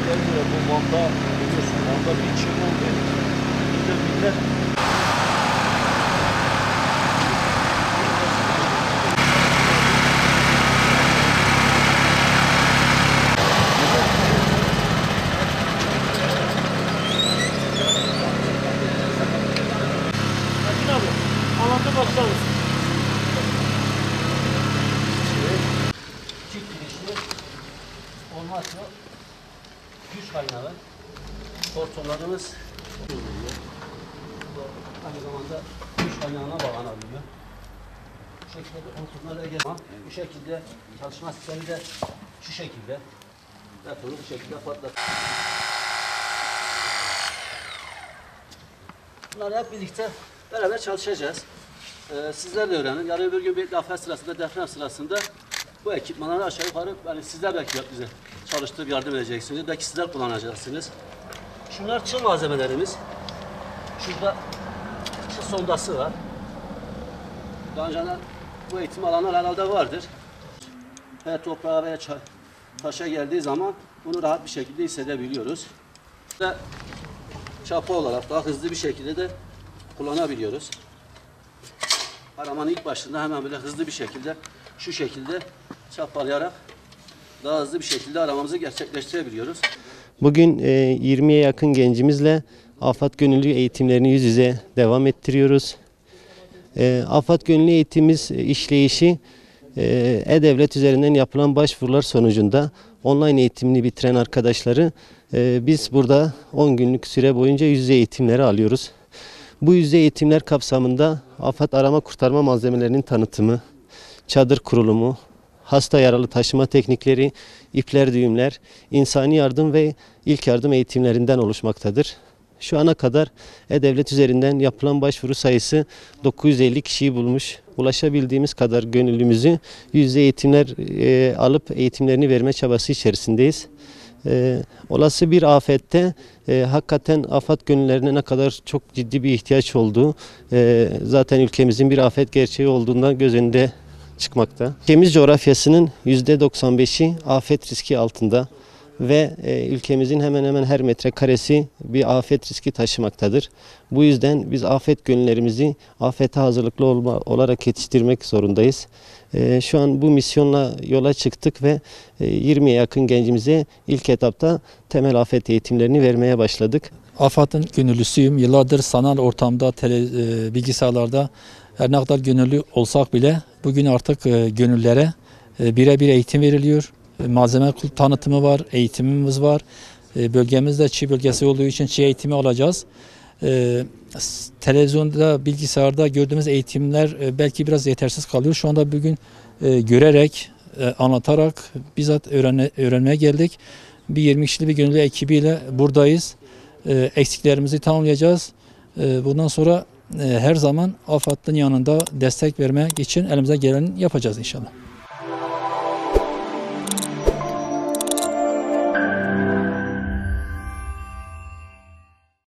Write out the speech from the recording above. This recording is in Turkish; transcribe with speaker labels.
Speaker 1: gelmiyor. Bu Van'da biliyorsun, Van'da bir çığ oldu. Bir de millet
Speaker 2: Anlatı başlarız.
Speaker 1: çift girişli olmazsa güç kaynağı. Hortumlarımız aynı zamanda güç kaynağına bağlanabiliyor. Bu şekilde hortumlarla egemen. Bu şekilde çalışma sistemi de şu şekilde. Betonu bu şekilde patlatıyor. Bunları hep birlikte beraber çalışacağız. Sizler de öğrenin. Yarın öbür gün bir afet sırasında, deprem sırasında bu ekipmanları aşağı yukarı yani sizler belki bize çalıştırıp yardım edeceksiniz. Belki sizler kullanacaksınız. Şunlar çığ malzemelerimiz. Şurada çığ sondası var. Daha önce bu eğitim alanlar herhalde vardır. Ve toprağa veya taşa geldiği zaman bunu rahat bir şekilde hissedebiliyoruz. Ve çapa olarak daha hızlı bir şekilde de kullanabiliyoruz. Aramanın ilk başında hemen böyle hızlı bir şekilde şu şekilde çapalayarak daha hızlı bir şekilde aramamızı gerçekleştirebiliyoruz.
Speaker 3: Bugün 20'ye yakın gencimizle AFAD Gönüllü eğitimlerini yüz yüze devam ettiriyoruz. AFAD Gönüllü eğitimimiz işleyişi E-Devlet üzerinden yapılan başvurular sonucunda online eğitimini bitiren arkadaşları biz burada 10 günlük süre boyunca yüz yüze eğitimleri alıyoruz. Bu yüz yüze eğitimler kapsamında AFAD arama kurtarma malzemelerinin tanıtımı, çadır kurulumu, hasta yaralı taşıma teknikleri, ipler, düğümler, insani yardım ve ilk yardım eğitimlerinden oluşmaktadır. Şu ana kadar E-Devlet üzerinden yapılan başvuru sayısı 950 kişiyi bulmuş. Ulaşabildiğimiz kadar gönüllümüzü yüz yüze eğitimler alıp eğitimlerini verme çabası içerisindeyiz. Olası bir afette hakikaten AFAD gönüllerine ne kadar çok ciddi bir ihtiyaç olduğu zaten ülkemizin bir afet gerçeği olduğundan göz önünde çıkmakta. Ülkemiz coğrafyasının %95'i afet riski altında ve ülkemizin hemen hemen her metrekaresi bir afet riski taşımaktadır. Bu yüzden biz afet gönüllerimizi afete hazırlıklı olarak yetiştirmek zorundayız. Şu an bu misyonla yola çıktık ve 20'ye yakın gencimize ilk etapta temel afet eğitimlerini vermeye başladık.
Speaker 4: AFAD'ın gönüllüsüyüm. Yıllardır sanal ortamda, bilgisayarlarda her ne kadar gönüllü olsak bile bugün artık gönüllere birebir eğitim veriliyor. Malzeme tanıtımı var, eğitimimiz var. Bölgemizde çiğ bölgesi olduğu için çiğ eğitimi alacağız. Televizyonda, bilgisayarda gördüğümüz eğitimler belki biraz yetersiz kalıyor. Şu anda bugün görerek, anlatarak bizzat öğrenmeye geldik. Bir 20 kişilik bir gönüllü ekibiyle buradayız. Eksiklerimizi tamamlayacağız. Bundan sonra her zaman AFAD'ın yanında destek vermek için elimize geleni yapacağız inşallah.